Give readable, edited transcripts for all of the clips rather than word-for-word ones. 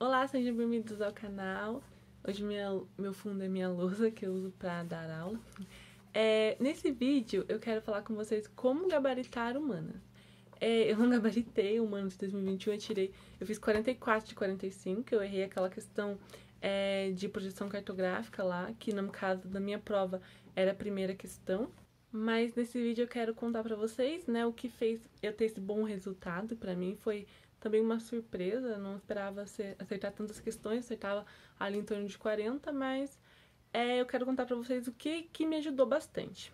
Olá, sejam bem-vindos ao canal. Hoje meu fundo é minha lousa que eu uso para dar aula. Nesse vídeo eu quero falar com vocês como gabaritar humanas. Eu não gabaritei humanas de 2021, eu fiz 44 de 45, eu errei aquela questão de projeção cartográfica lá, que no caso da minha prova era a primeira questão. Mas nesse vídeo eu quero contar pra vocês, né, o que fez eu ter esse bom resultado. Pra mim foi também uma surpresa, não esperava acertar tantas questões, acertava ali em torno de 40, mas eu quero contar pra vocês o que me ajudou bastante.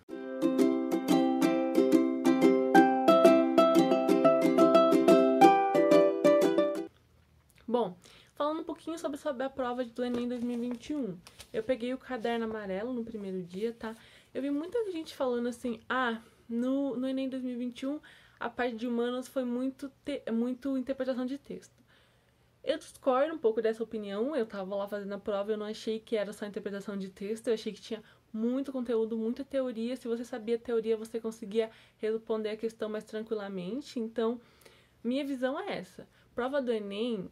Bom, falando um pouquinho sobre a prova do Enem 2021, eu peguei o caderno amarelo no primeiro dia, tá? Eu vi muita gente falando assim, no Enem 2021 a parte de humanas foi muito interpretação de texto. Eu discordo um pouco dessa opinião, eu tava lá fazendo a prova, eu não achei que era só interpretação de texto, eu achei que tinha muito conteúdo, muita teoria. Se você sabia teoria, você conseguia responder a questão mais tranquilamente. Então, minha visão é essa. Prova do Enem,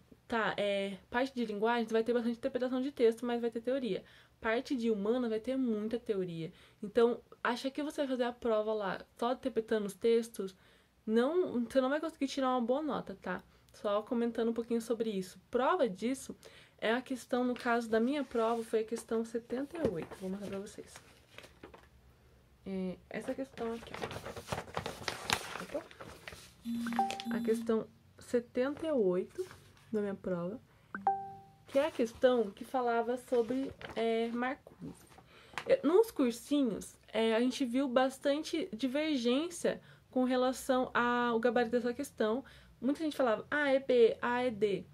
parte de linguagens vai ter bastante interpretação de texto, mas vai ter teoria. Parte de humana vai ter muita teoria. Então, acha que você vai fazer a prova lá só interpretando os textos, você não vai conseguir tirar uma boa nota, tá? Só comentando um pouquinho sobre isso. Prova disso é a questão, no caso da minha prova, foi a questão 78. Vou mostrar pra vocês. Essa questão aqui, ó. A questão 78 da minha prova, que é a questão que falava sobre Marcuse. Nos cursinhos, a gente viu bastante divergência com relação ao gabarito dessa questão. Muita gente falava, é B, é D.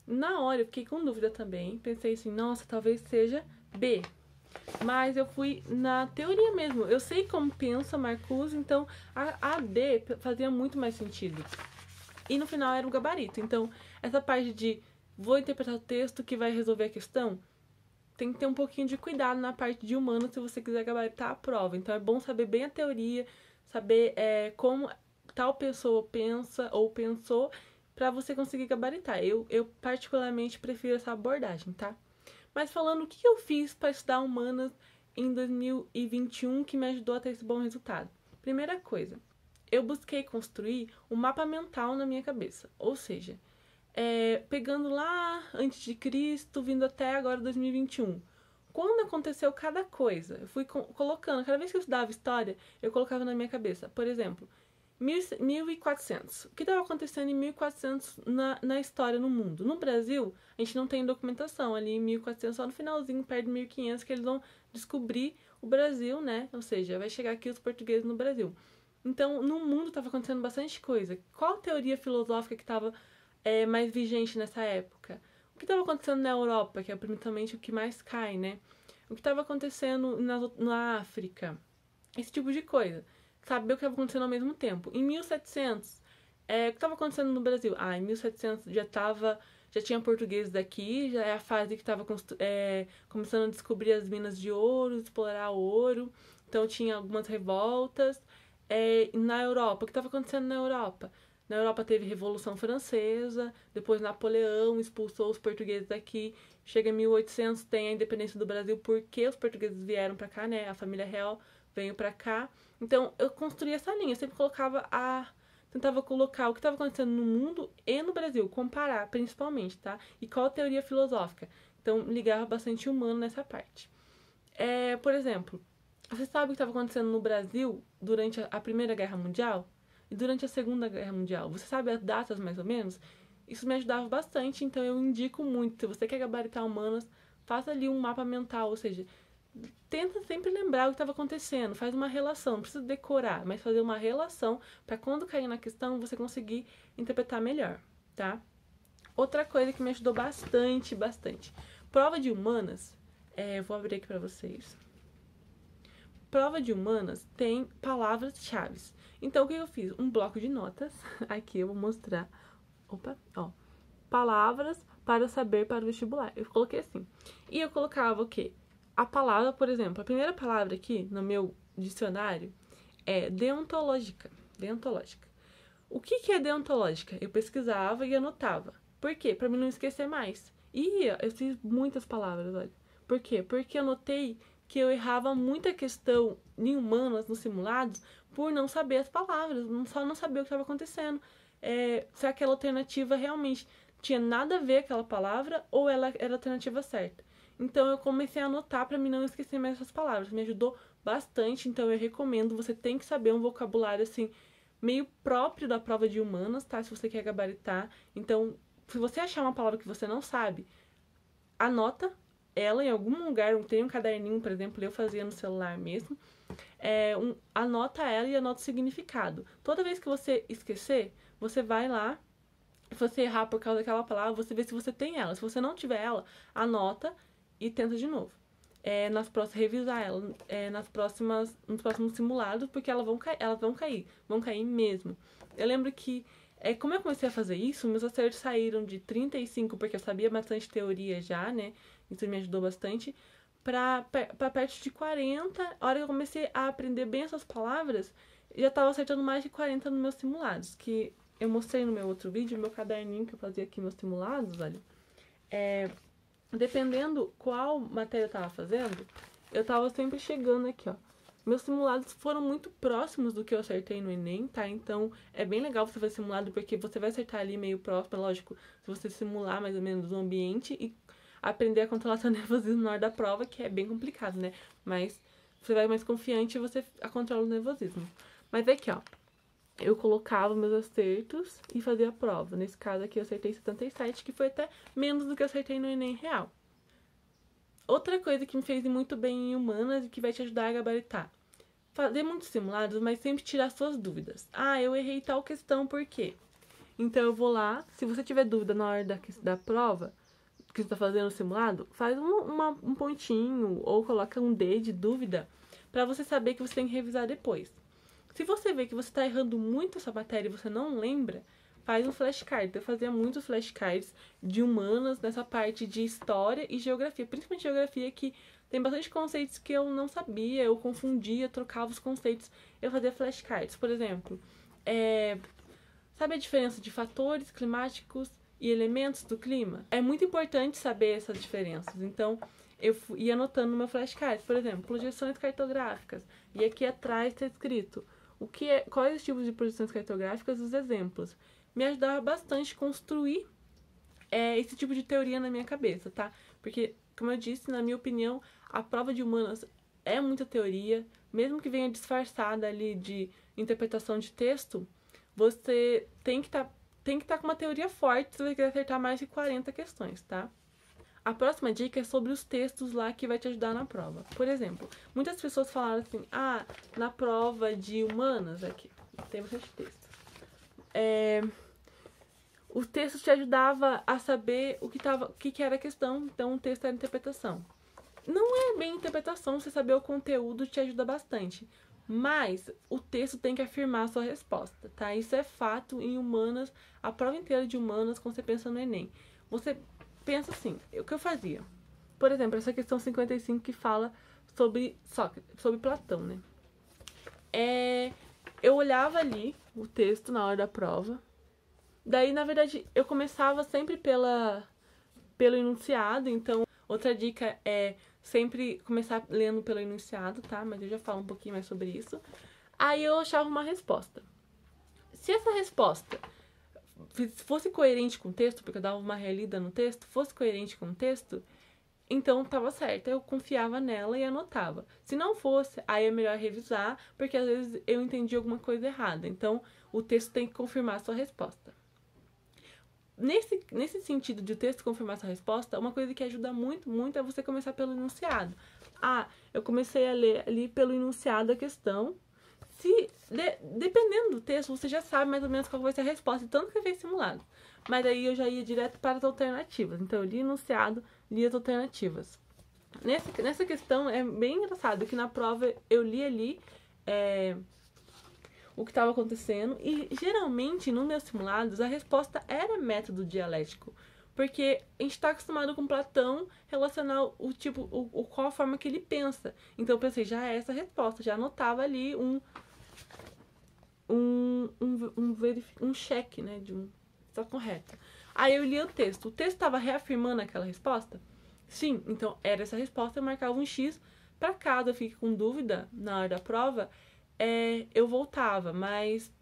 Na hora eu fiquei com dúvida também, pensei assim, nossa, talvez seja B. Mas eu fui na teoria mesmo, eu sei como pensa Marcuse, então a D fazia muito mais sentido. E no final era o gabarito, então essa parte de vou interpretar o texto que vai resolver a questão, tem que ter um pouquinho de cuidado na parte de humano se você quiser gabaritar a prova. Então é bom saber bem a teoria, saber como tal pessoa pensa ou pensou, para você conseguir gabaritar. Eu particularmente prefiro essa abordagem, tá? Mas falando o que eu fiz para estudar humanas em 2021 que me ajudou a ter esse bom resultado. Primeira coisa, eu busquei construir um mapa mental na minha cabeça, ou seja, pegando lá antes de Cristo, vindo até agora 2021. Quando aconteceu cada coisa, eu fui colocando, cada vez que eu estudava história, eu colocava na minha cabeça. Por exemplo, 1400. O que estava acontecendo em 1400 na história no mundo? No Brasil, a gente não tem documentação. Ali em 1400, só no finalzinho, perto de 1500, que eles vão descobrir o Brasil, né? Ou seja, vai chegar aqui os portugueses no Brasil. Então, no mundo estava acontecendo bastante coisa. Qual a teoria filosófica que estava mais vigente nessa época? O que estava acontecendo na Europa, que é principalmente o que mais cai, né? O que estava acontecendo na África? Esse tipo de coisa. Saber o que estava acontecendo ao mesmo tempo. Em 1700, o que estava acontecendo no Brasil? Em 1700 já tinha portugueses daqui, já é a fase que estava começando a descobrir as minas de ouro, explorar o ouro. Então tinha algumas revoltas. Na Europa, o que estava acontecendo na Europa? Na Europa teve Revolução Francesa, depois Napoleão expulsou os portugueses daqui. Chega em 1800, tem a independência do Brasil porque os portugueses vieram para cá, né? A família real veio para cá. Então, eu construí essa linha, eu sempre tentava colocar o que estava acontecendo no mundo e no Brasil, comparar principalmente, tá? E qual a teoria filosófica. Então, ligava bastante humano nessa parte. Por exemplo, você sabe o que estava acontecendo no Brasil durante a Primeira Guerra Mundial e durante a Segunda Guerra Mundial? Você sabe as datas mais ou menos? Isso me ajudava bastante, então eu indico muito. Se você quer gabaritar humanas, faça ali um mapa mental, ou seja, tenta sempre lembrar o que estava acontecendo, faz uma relação, não precisa decorar, mas fazer uma relação para quando cair na questão você conseguir interpretar melhor, tá? Outra coisa que me ajudou bastante. Prova de humanas, vou abrir aqui para vocês. Prova de humanas tem palavras-chave. Então, o que eu fiz? Um bloco de notas, aqui eu vou mostrar, palavras para saber para o vestibular. Eu coloquei assim, e eu colocava o quê? A palavra, por exemplo, a primeira palavra aqui no meu dicionário é deontológica. O que é deontológica? Eu pesquisava e anotava. Por quê? Pra mim não esquecer mais. E eu fiz muitas palavras, olha. Por quê? Porque eu notei que eu errava muita questão em humanas, nos simulados, por não saber as palavras, só não saber o que estava acontecendo. Se aquela alternativa realmente tinha nada a ver com aquela palavra ou ela era a alternativa certa. Então eu comecei a anotar para mim não esquecer mais essas palavras. Me ajudou bastante, então eu recomendo, você tem que saber um vocabulário assim meio próprio da prova de humanas, tá? Se você quer gabaritar. Então, se você achar uma palavra que você não sabe, anota ela em algum lugar, tem um caderninho, por exemplo, eu fazia no celular mesmo. Anota ela e anota o significado. Toda vez que você esquecer, você vai lá, se você errar por causa daquela palavra, você vê se você tem ela. Se você não tiver ela, anota e tenta de novo. Revisar ela nos próximos simulados, porque elas vão cair mesmo. Eu lembro que, como eu comecei a fazer isso, meus acertos saíram de 35, porque eu sabia bastante teoria já, né? Isso me ajudou bastante, pra perto de 40. A hora que eu comecei a aprender bem essas palavras, já tava acertando mais de 40 nos meus simulados, que eu mostrei no meu outro vídeo, meu caderninho que eu fazia aqui, meus simulados, olha. Dependendo qual matéria eu tava fazendo, eu tava sempre chegando aqui, ó. Meus simulados foram muito próximos do que eu acertei no Enem, tá? Então, é bem legal você fazer simulado, porque você vai acertar ali meio próximo, lógico, se você simular mais ou menos o ambiente e aprender a controlar seu nervosismo na hora da prova, que é bem complicado, né? Mas você vai mais confiante e você controla o nervosismo. Mas aqui, ó, eu colocava meus acertos e fazia a prova. Nesse caso aqui eu acertei 77, que foi até menos do que eu acertei no Enem real. Outra coisa que me fez ir muito bem em humanas e que vai te ajudar a gabaritar. Fazer muitos simulados, mas sempre tirar suas dúvidas. Eu errei tal questão, por quê? Então eu vou lá, se você tiver dúvida na hora da prova, que você está fazendo o simulado, faz um pontinho ou coloca um D de dúvida para você saber que você tem que revisar depois. Se você vê que você está errando muito essa matéria e você não lembra, faz um flashcard. Eu fazia muitos flashcards de humanas nessa parte de história e geografia, principalmente geografia, que tem bastante conceitos que eu não sabia, eu confundia, trocava os conceitos. Eu fazia flashcards, por exemplo, sabe a diferença de fatores climáticos e elementos do clima? É muito importante saber essas diferenças. Então, eu ia anotando no meu flashcard, por exemplo, projeções cartográficas. E aqui atrás está escrito quais os tipos de projeções cartográficas e os exemplos. Me ajudava bastante a construir esse tipo de teoria na minha cabeça, tá? Porque, como eu disse, na minha opinião, a prova de humanas é muita teoria, mesmo que venha disfarçada ali de interpretação de texto, você tem que estar com uma teoria forte se você quiser acertar mais de 40 questões, tá? A próxima dica é sobre os textos lá que vai te ajudar na prova. Por exemplo, muitas pessoas falaram assim, na prova de humanas, aqui, tem bastante texto. O texto te ajudava a saber o que era a questão, então o texto era interpretação. Não é bem interpretação, você saber o conteúdo te ajuda bastante. Mas o texto tem que afirmar a sua resposta, tá? Isso é fato em humanas, a prova inteira de humanas, quando você pensa no Enem. Você pensa assim, o que eu fazia? Por exemplo, essa questão 55 que fala sobre Sócrates, sobre Platão, né? Eu olhava ali o texto na hora da prova. Daí, na verdade, eu começava sempre pelo enunciado. Então, outra dica é sempre começar lendo pelo enunciado, tá? Mas eu já falo um pouquinho mais sobre isso. Aí eu achava uma resposta. Se essa resposta fosse coerente com o texto, porque eu dava uma relida no texto, fosse coerente com o texto, então estava certo. Eu confiava nela e anotava. Se não fosse, aí é melhor revisar, porque às vezes eu entendi alguma coisa errada. Então, o texto tem que confirmar a sua resposta. Nesse sentido de o texto confirmar sua resposta, uma coisa que ajuda muito, muito é você começar pelo enunciado. Eu comecei a ler ali pelo enunciado a questão. Dependendo do texto, você já sabe mais ou menos qual vai ser a resposta, tanto que fez simulado. Mas aí eu já ia direto para as alternativas. Então, eu li enunciado, li as alternativas. Nessa questão, é bem engraçado que na prova eu li ali o que estava acontecendo. E, geralmente, nos meus simulados, a resposta era método dialético. Porque a gente está acostumado com Platão relacionar qual a forma que ele pensa. Então, eu pensei, já é essa a resposta. Já anotava ali um cheque, né? Está correto. Aí eu li o texto estava reafirmando aquela resposta? Sim, então era essa resposta, eu marcava um X. Para caso eu fique com dúvida na hora da prova, eu voltava, mas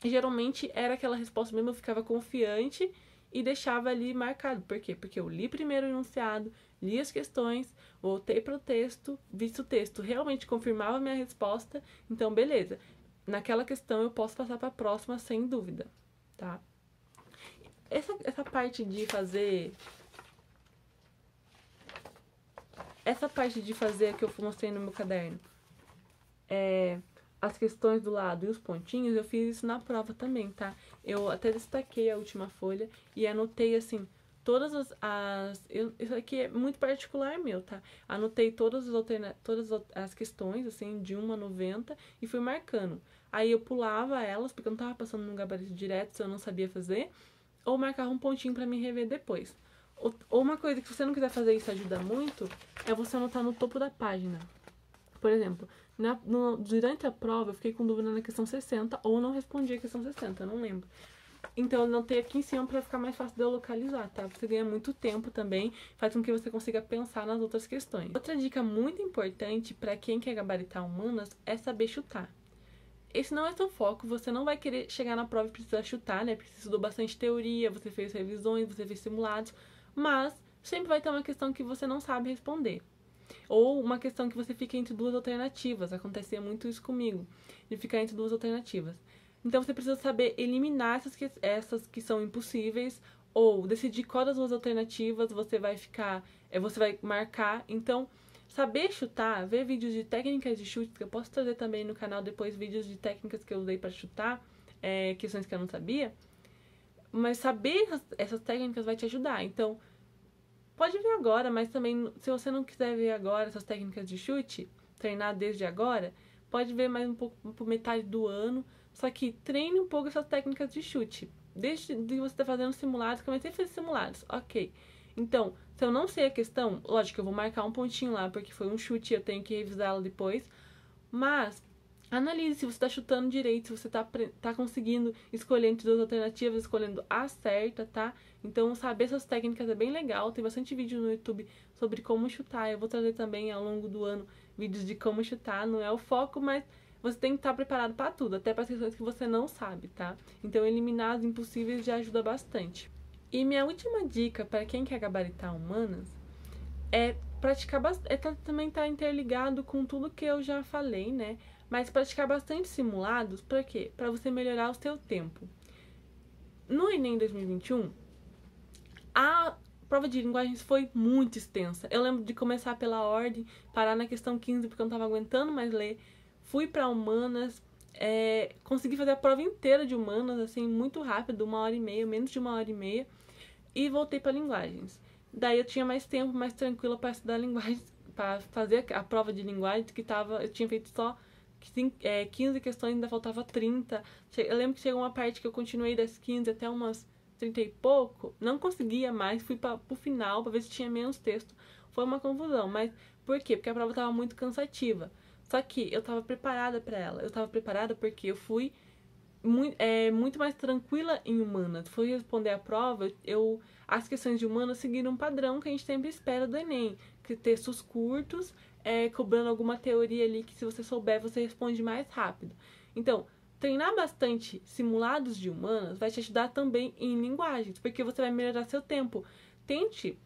geralmente era aquela resposta mesmo, eu ficava confiante e deixava ali marcado. Por quê? Porque eu li primeiro o enunciado, li as questões, voltei para o texto, vi se o texto realmente confirmava a minha resposta, então beleza. Naquela questão eu posso passar para a próxima sem dúvida, tá? Essa parte de fazer... Essa parte de fazer que eu mostrei no meu caderno, as questões do lado e os pontinhos, eu fiz isso na prova também, tá? Eu até destaquei a última folha e anotei, assim, todas isso aqui é muito particular meu, tá? Anotei todas as questões, assim, de 1 a 90 e fui marcando. Aí eu pulava elas, porque eu não tava passando no gabarito direto se eu não sabia fazer, ou marcava um pontinho pra me rever depois. Ou uma coisa que se você não quiser fazer isso ajuda muito, é você anotar no topo da página. Por exemplo, durante a prova eu fiquei com dúvida na questão 60 ou não respondi a questão 60, eu não lembro. Então eu anotei aqui em cima pra ficar mais fácil de eu localizar, tá? Você ganha muito tempo também, faz com que você consiga pensar nas outras questões. Outra dica muito importante pra quem quer gabaritar humanas é saber chutar. Esse não é seu foco, você não vai querer chegar na prova e precisar chutar, né? Porque você estudou bastante teoria, você fez revisões, você fez simulados, mas sempre vai ter uma questão que você não sabe responder. Ou uma questão que você fica entre duas alternativas. Acontecia muito isso comigo, de ficar entre duas alternativas. Então você precisa saber eliminar essas que são impossíveis, ou decidir qual das duas alternativas você vai marcar. Então, saber chutar, ver vídeos de técnicas de chute, que eu posso trazer também no canal depois vídeos de técnicas que eu usei para chutar, questões que eu não sabia. Mas saber essas técnicas vai te ajudar. Então, pode ver agora, mas também, se você não quiser ver agora essas técnicas de chute, treinar desde agora, pode ver mais um pouco por metade do ano. Só que treine um pouco essas técnicas de chute. Desde que você está fazendo simulados, comecei a fazer simulados, ok. Então, se eu não sei a questão, lógico que eu vou marcar um pontinho lá, porque foi um chute e eu tenho que revisá-la depois. Mas analise se você está chutando direito, se você tá conseguindo escolher entre duas alternativas, escolhendo a certa, tá? Então, saber essas técnicas é bem legal. Tem bastante vídeo no YouTube sobre como chutar. Eu vou trazer também ao longo do ano vídeos de como chutar. Não é o foco, mas você tem que estar preparado para tudo, até para as questões que você não sabe, tá? Então, eliminar as impossíveis já ajuda bastante. E minha última dica para quem quer gabaritar humanas é praticar bastante. Também tá interligado com tudo que eu já falei, né? Mas praticar bastante simulados, para quê? Para você melhorar o seu tempo. No Enem 2021, a prova de linguagens foi muito extensa. Eu lembro de começar pela ordem, parar na questão 15 porque eu não estava aguentando mais ler. Fui para humanas, consegui fazer a prova inteira de humanas, assim, muito rápido, 1h30, menos de 1h30, e voltei para linguagens. Daí eu tinha mais tempo, mais tranquila para estudar linguagens, para fazer a prova de linguagens, que eu tinha feito só 15 questões, ainda faltava 30. Eu lembro que chegou uma parte que eu continuei das 15 até umas 30 e pouco, não conseguia mais, fui pro final para ver se tinha menos texto. Foi uma confusão, mas por quê? Porque a prova estava muito cansativa. Só que eu estava preparada para ela. Eu estava preparada porque eu fui muito mais tranquila em humanas. Fui responder a prova, as questões de humanas seguiram um padrão que a gente sempre espera do Enem, que textos curtos, cobrando alguma teoria ali que se você souber, você responde mais rápido. Então, treinar bastante simulados de humanas vai te ajudar também em linguagens, porque você vai melhorar seu tempo. Tente,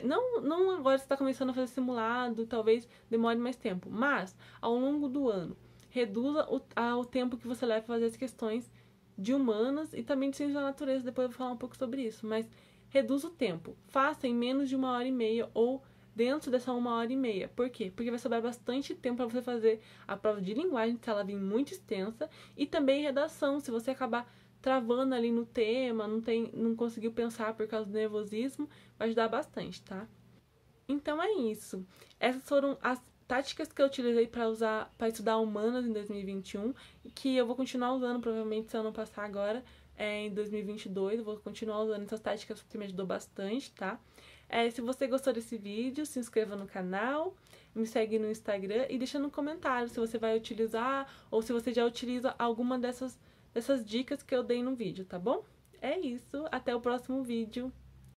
não agora você está começando a fazer simulado, talvez demore mais tempo, mas ao longo do ano, reduza o tempo que você leva para fazer as questões de humanas e também de ciência da natureza, depois eu vou falar um pouco sobre isso, mas reduza o tempo. Faça em menos de 1h30 ou dentro dessa 1h30. Por quê? Porque vai sobrar bastante tempo para você fazer a prova de linguagem, se ela vir muito extensa, e também redação, se você acabar travando ali no tema, não conseguiu pensar por causa do nervosismo, vai ajudar bastante, tá? Então é isso. Essas foram as táticas que eu utilizei para estudar humanas em 2021 e que eu vou continuar usando, provavelmente, se eu não passar agora, em 2022. Eu vou continuar usando essas táticas porque me ajudou bastante, tá? Se você gostou desse vídeo, se inscreva no canal, me segue no Instagram e deixa no comentário se você vai utilizar ou se você já utiliza alguma dessas dicas que eu dei no vídeo, tá bom? é isso. Até o próximo vídeo.